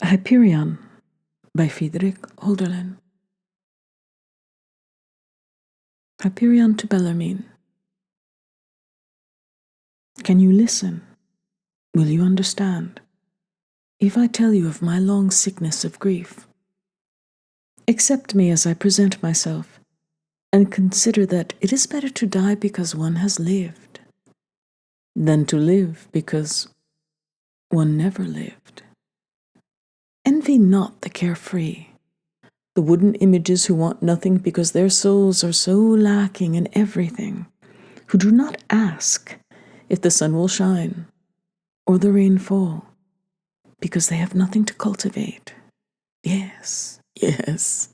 Hyperion by Friedrich Hölderlin. Hyperion to Bellarmine. Can you listen? Will you understand? If I tell you of my long sickness of grief, accept me as I present myself, and consider that it is better to die because one has lived, than to live because one never lived. Envy not the carefree, the wooden images who want nothing because their souls are so lacking in everything, who do not ask if the sun will shine or the rain fall, because they have nothing to cultivate. Yes, yes,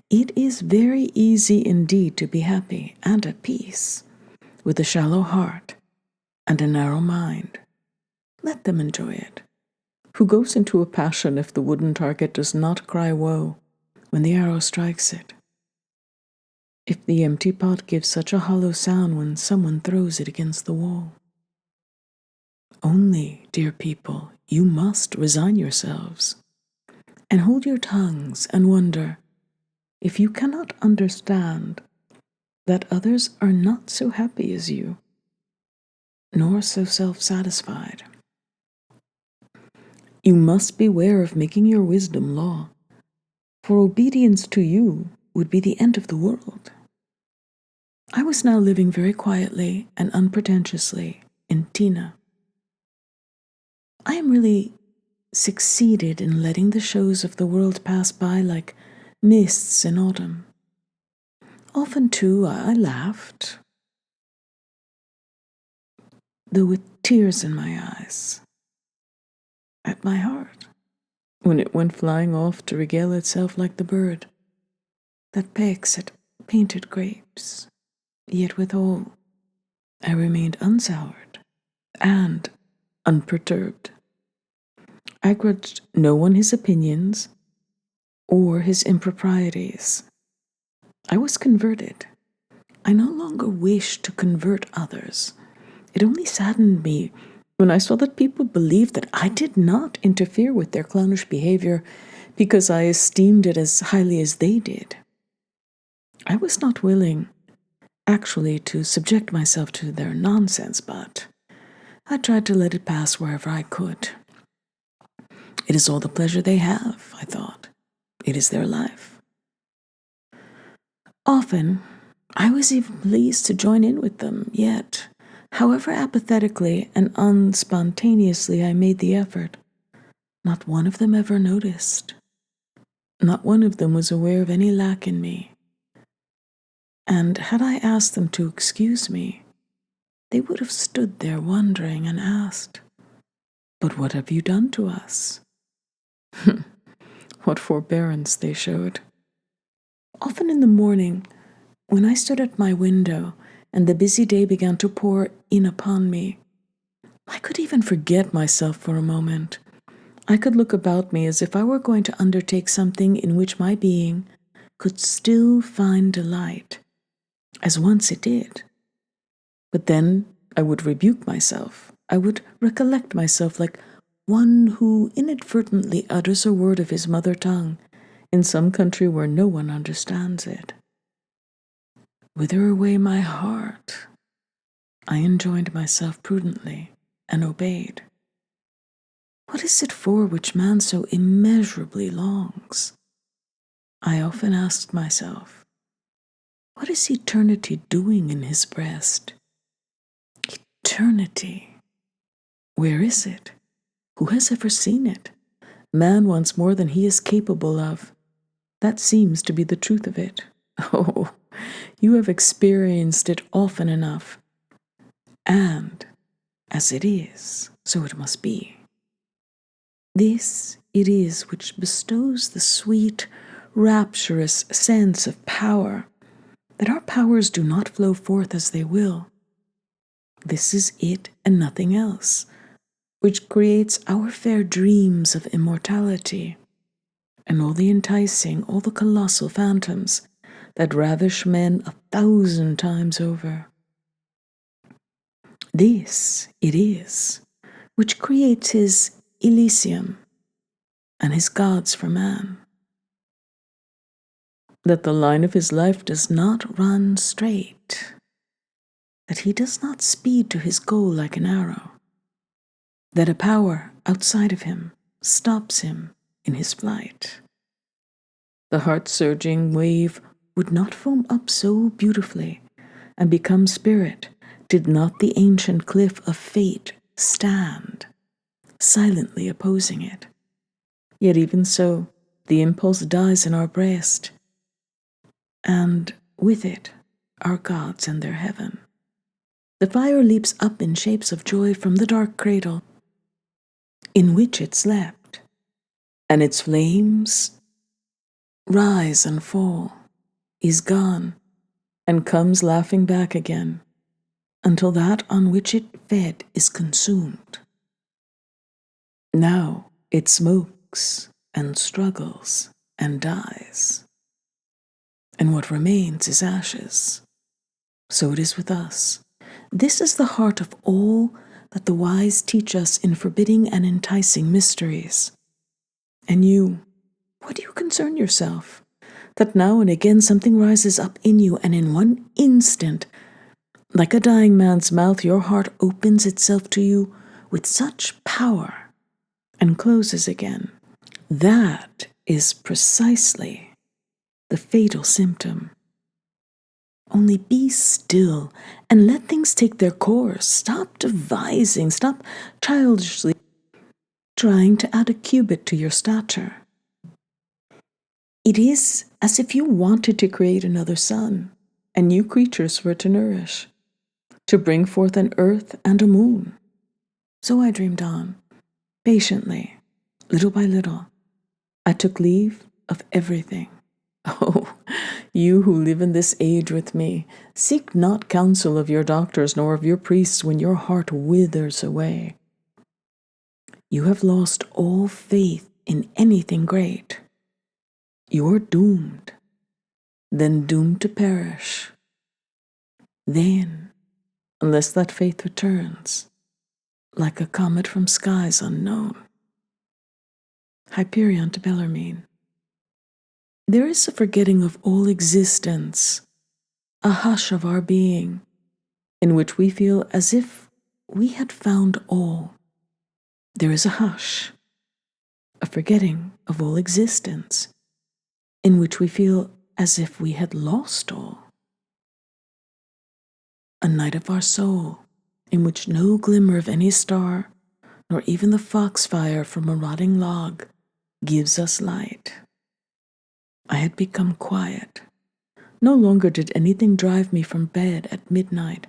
it is very easy indeed to be happy and at peace with a shallow heart and a narrow mind. Let them enjoy it. Who goes into a passion if the wooden target does not cry woe when the arrow strikes it? If the empty pot gives such a hollow sound when someone throws it against the wall? Only, dear people, you must resign yourselves and hold your tongues and wonder if you cannot understand that others are not so happy as you, nor so self-satisfied. You must beware of making your wisdom law, for obedience to you would be the end of the world. I was now living very quietly and unpretentiously in Tina. I am really succeeded in letting the shows of the world pass by like mists in autumn. Often, too, I laughed, though with tears in my eyes, at my heart, when it went flying off to regale itself like the bird that pecks at painted grapes. Yet withal, I remained unsoured and unperturbed. I grudged no one his opinions or his improprieties. I was converted. I no longer wished to convert others. It only saddened me when I saw that people believed that I did not interfere with their clownish behavior because I esteemed it as highly as they did. I was not willing, actually, to subject myself to their nonsense, but I tried to let it pass wherever I could. It is all the pleasure they have, I thought. It is their life. Often, I was even pleased to join in with them, yet, however apathetically and unspontaneously I made the effort, not one of them ever noticed. Not one of them was aware of any lack in me. And had I asked them to excuse me, they would have stood there wondering and asked, "But what have you done to us?" What forbearance they showed. Often in the morning, when I stood at my window and the busy day began to pour in upon me, I could even forget myself for a moment. I could look about me as if I were going to undertake something in which my being could still find delight, as once it did. But then I would rebuke myself. I would recollect myself like one who inadvertently utters a word of his mother tongue in some country where no one understands it. Whither away my heart? I enjoined myself prudently and obeyed. What is it for which man so immeasurably longs? I often asked myself, what is eternity doing in his breast? Eternity. Where is it? Who has ever seen it? Man wants more than he is capable of. That seems to be the truth of it. Oh, you have experienced it often enough. And as it is, so it must be. This it is which bestows the sweet, rapturous sense of power, that our powers do not flow forth as they will. This is it and nothing else, which creates our fair dreams of immortality, and all the enticing, all the colossal phantoms that ravish men 1,000 times over. This it is which creates his Elysium, and his gods for man. That the line of his life does not run straight, that he does not speed to his goal like an arrow, that a power outside of him stops him in his flight. The heart-surging wave would not foam up so beautifully and become spirit did not the ancient cliff of fate stand, silently opposing it. Yet even so, the impulse dies in our breast, and with it, our gods and their heaven. The fire leaps up in shapes of joy from the dark cradle in which it slept, and its flames rise and fall, is gone, and comes laughing back again, until that on which it fed is consumed. Now it smokes and struggles and dies, and what remains is ashes. So it is with us. This is the heart of all that the wise teach us in forbidding and enticing mysteries. And you, what do you concern yourself? That now and again something rises up in you, and in one instant, like a dying man's mouth, your heart opens itself to you with such power and closes again. That is precisely the fatal symptom. Only be still and let things take their course. Stop devising, stop childishly trying to add a cubit to your stature. It is as if you wanted to create another sun and new creatures for it to nourish, to bring forth an earth and a moon. So I dreamed on, patiently, little by little. I took leave of everything. Oh, you who live in this age with me, seek not counsel of your doctors nor of your priests when your heart withers away. You have lost all faith in anything great. You are doomed, then doomed to perish. Then, unless that faith returns, like a comet from skies unknown. Hyperion to Bellarmine. There is a forgetting of all existence, a hush of our being, in which we feel as if we had found all. There is a hush, a forgetting of all existence, in which we feel as if we had lost all. A night of our soul, in which no glimmer of any star, nor even the foxfire from a rotting log, gives us light. I had become quiet. No longer did anything drive me from bed at midnight.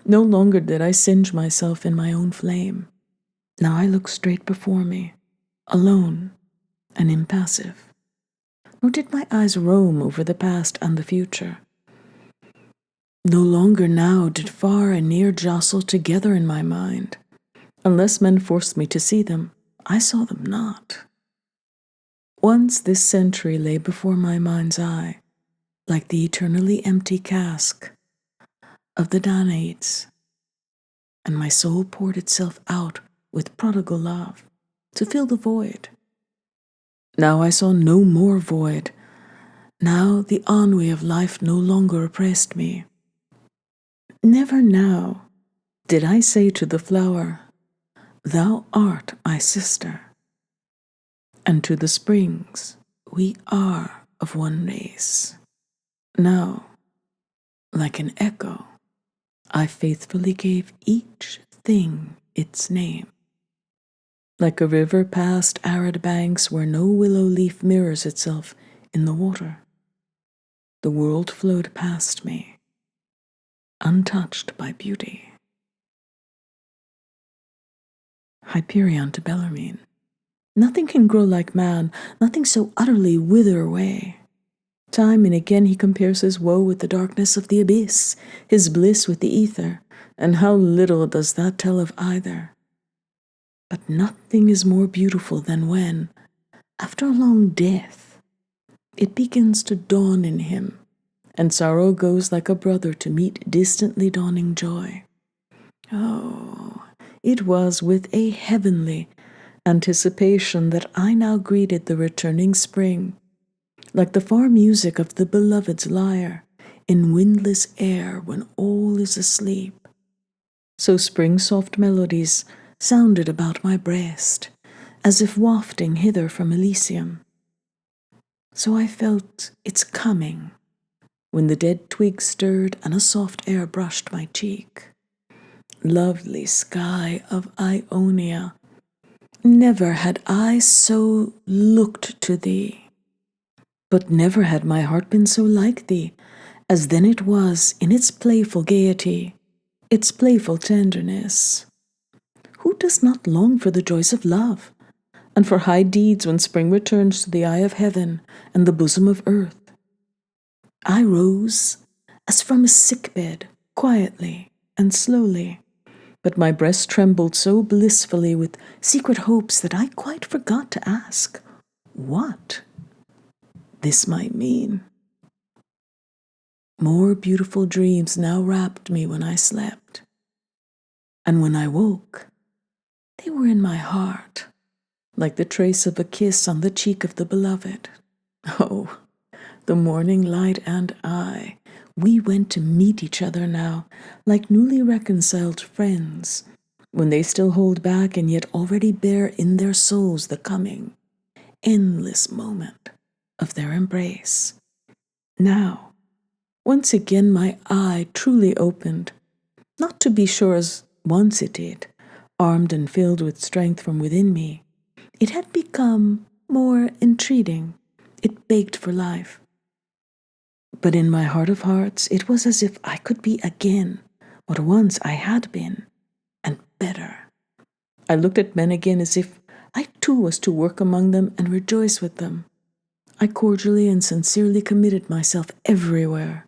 No longer did I singe myself in my own flame. Now I look straight before me, alone and impassive. Nor did my eyes roam over the past and the future. No longer now did far and near jostle together in my mind. Unless men forced me to see them, I saw them not. Once this century lay before my mind's eye, like the eternally empty cask of the Danaids, and my soul poured itself out with prodigal love to fill the void. Now I saw no more void. Now the ennui of life no longer oppressed me. Never now did I say to the flower, "Thou art my sister," and to the springs, "We are of one race." Now, like an echo, I faithfully gave each thing its name. Like a river past arid banks where no willow leaf mirrors itself in the water, the world flowed past me, untouched by beauty. Hyperion to Bellarmine. Nothing can grow like man, nothing so utterly wither away. Time and again he compares his woe with the darkness of the abyss, his bliss with the ether, and how little does that tell of either. But nothing is more beautiful than when, after a long death, it begins to dawn in him, and sorrow goes like a brother to meet distantly dawning joy. Oh, it was with a heavenly anticipation that I now greeted the returning spring, like the far music of the beloved's lyre in windless air when all is asleep. So spring's soft melodies sounded about my breast, as if wafting hither from Elysium. So I felt its coming, when the dead twigs stirred and a soft air brushed my cheek. Lovely sky of Ionia, never had I so looked to thee, but never had my heart been so like thee, as then it was in its playful gaiety, its playful tenderness. Who does not long for the joys of love, and for high deeds when spring returns to the eye of heaven and the bosom of earth? I rose as from a sick bed, quietly and slowly, but my breast trembled so blissfully with secret hopes that I quite forgot to ask what this might mean. More beautiful dreams now wrapped me when I slept, and when I woke, they were in my heart, like the trace of a kiss on the cheek of the beloved. Oh, the morning light and I, we went to meet each other now, like newly reconciled friends, when they still hold back and yet already bear in their souls the coming, endless moment of their embrace. Now, once again my eye truly opened, not to be sure as once it did, armed and filled with strength from within me. It had become more entreating. It begged for life. But in my heart of hearts, it was as if I could be again what once I had been, and better. I looked at men again as if I too was to work among them and rejoice with them. I cordially and sincerely committed myself everywhere.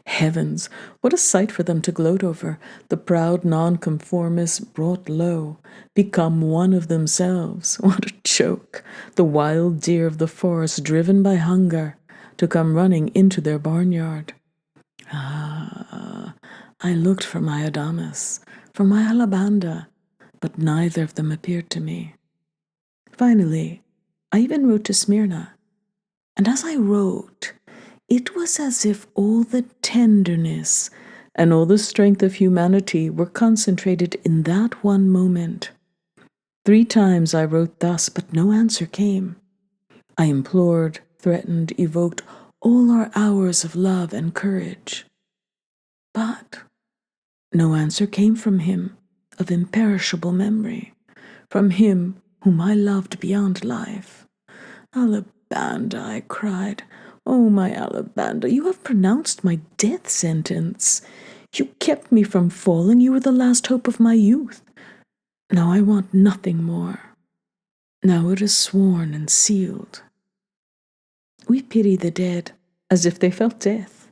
Heavens, what a sight for them to gloat over, the proud nonconformists brought low, become one of themselves. What a joke, the wild deer of the forest driven by hunger to come running into their barnyard. Ah, I looked for my Adamas, for my Alabanda, but neither of them appeared to me. Finally, I even wrote to Smyrna, and as I wrote, it was as if all the tenderness and all the strength of humanity were concentrated in that one moment. 3 times I wrote thus, but no answer came. I implored, threatened, evoked all our hours of love and courage. But no answer came from him of imperishable memory, from him whom I loved beyond life. Alabanda, I cried. Oh, my Alabanda, you have pronounced my death sentence. You kept me from falling. You were the last hope of my youth. Now I want nothing more. Now it is sworn and sealed. We pity the dead as if they felt death,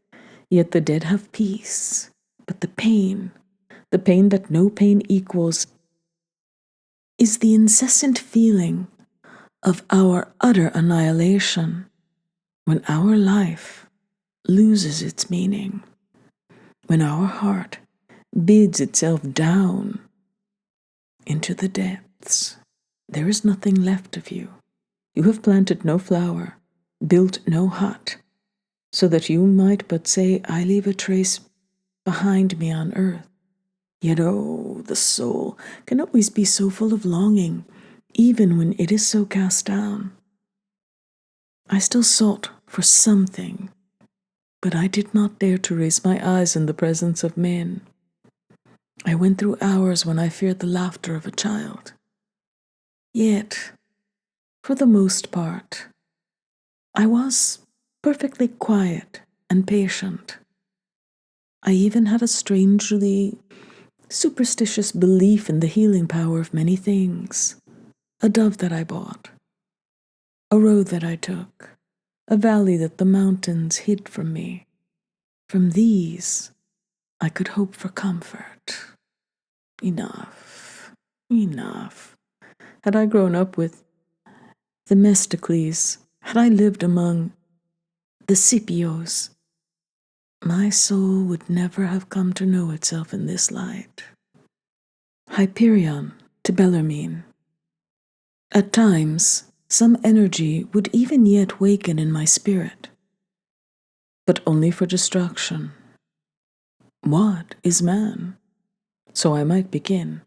yet the dead have peace. But the pain that no pain equals, is the incessant feeling of our utter annihilation, when our life loses its meaning, when our heart bids itself down into the depths. There is nothing left of you. You have planted no flower, built no hut, so that you might but say, I leave a trace behind me on earth. Yet, oh, the soul can always be so full of longing, even when it is so cast down. I still sought for something, but I did not dare to raise my eyes in the presence of men. I went through hours when I feared the laughter of a child. Yet, for the most part, I was perfectly quiet and patient. I even had a strangely superstitious belief in the healing power of many things. A dove that I bought, a road that I took, a valley that the mountains hid from me. From these, I could hope for comfort. Enough, enough. Had I grown up with Themistocles, had I lived among the Scipios, my soul would never have come to know itself in this light. Hyperion to Bellarmine. At times, some energy would even yet waken in my spirit, but only for destruction. What is man? So I might begin.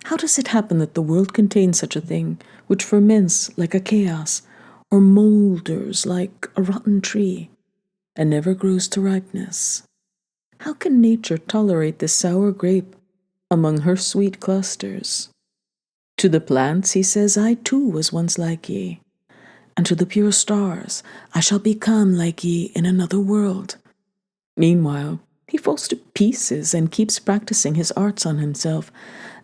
How does it happen that the world contains such a thing, which ferments like a chaos, or moulders like a rotten tree, and never grows to ripeness? How can nature tolerate this sour grape among her sweet clusters? To the plants he says, I too was once like ye, and to the pure stars, I shall become like ye in another world. Meanwhile, he falls to pieces and keeps practicing his arts on himself,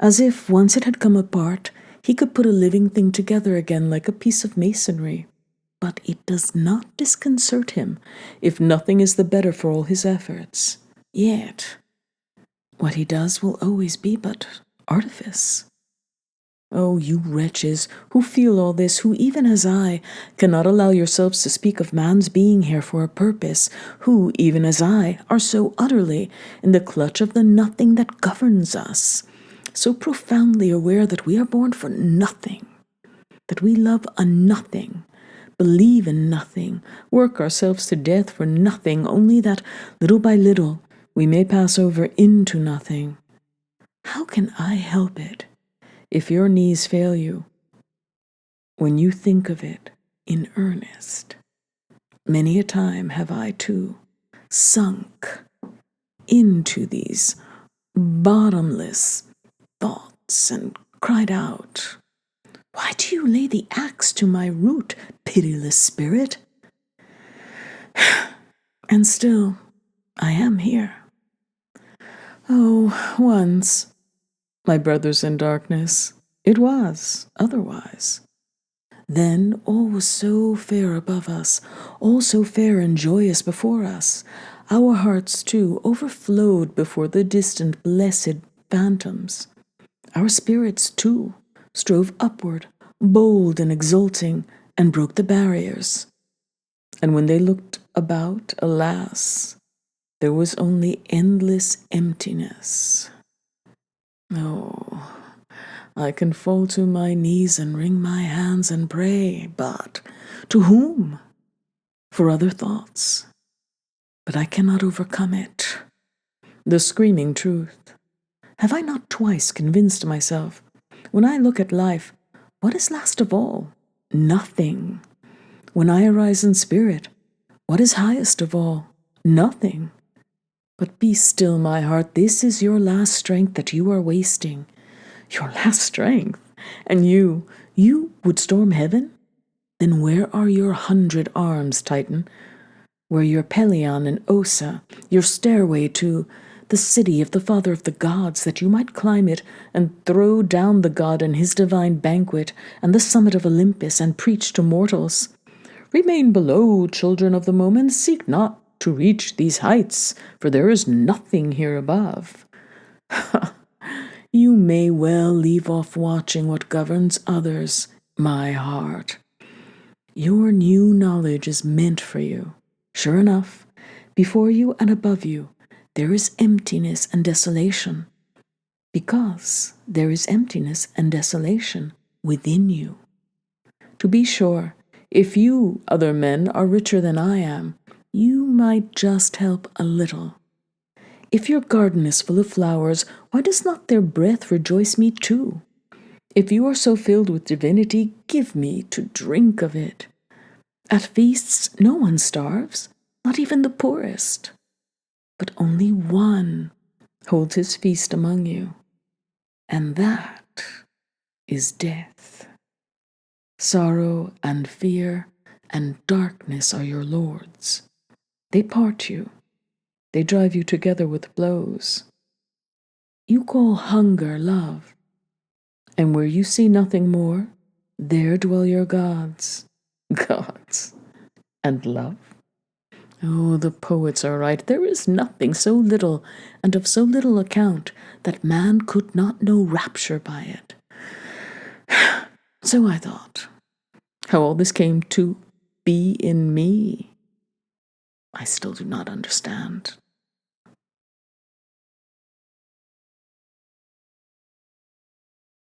as if once it had come apart, he could put a living thing together again like a piece of masonry. But it does not disconcert him if nothing is the better for all his efforts. Yet, what he does will always be but artifice. Oh, you wretches, who feel all this, who, even as I, cannot allow yourselves to speak of man's being here for a purpose, who, even as I, are so utterly in the clutch of the nothing that governs us, so profoundly aware that we are born for nothing, that we love a nothing, believe in nothing, work ourselves to death for nothing, only that, little by little, we may pass over into nothing. How can I help it? If your knees fail you, when you think of it in earnest, many a time have I too sunk into these bottomless thoughts and cried out, why do you lay the axe to my root, pitiless spirit? And still I am here. Oh, once, my brothers in darkness, it was otherwise. Then all was so fair above us, all so fair and joyous before us. Our hearts, too, overflowed before the distant blessed phantoms. Our spirits, too, strove upward, bold and exulting, and broke the barriers. And when they looked about, alas, there was only endless emptiness. Oh, I can fall to my knees and wring my hands and pray, but to whom? For other thoughts. But I cannot overcome it. The screaming truth. Have I not twice convinced myself, when I look at life, what is last of all? Nothing. When I arise in spirit, what is highest of all? Nothing. But be still, my heart, this is your last strength that you are wasting. Your last strength? And you would storm heaven? Then where are your 100 arms, Titan? Where your Pelion and Ossa, your stairway to the city of the Father of the Gods, that you might climb it and throw down the god and his divine banquet and the summit of Olympus and preach to mortals? Remain below, children of the moment, seek not to reach these heights, for there is nothing here above. You may well leave off watching what governs others, my heart. Your new knowledge is meant for you. Sure enough, before you and above you, there is emptiness and desolation, because there is emptiness and desolation within you. To be sure, if you, other men, are richer than I am, you might just help a little. If your garden is full of flowers, why does not their breath rejoice me too? If you are so filled with divinity, give me to drink of it. At feasts no one starves, not even the poorest. But only one holds his feast among you, and that is death. Sorrow and fear and darkness are your lords. They part you. They drive you together with blows. You call hunger love, and where you see nothing more, there dwell your gods. Gods and love? Oh, the poets are right. There is nothing so little and of so little account that man could not know rapture by it. So I thought, how all this came to be in me, I still do not understand.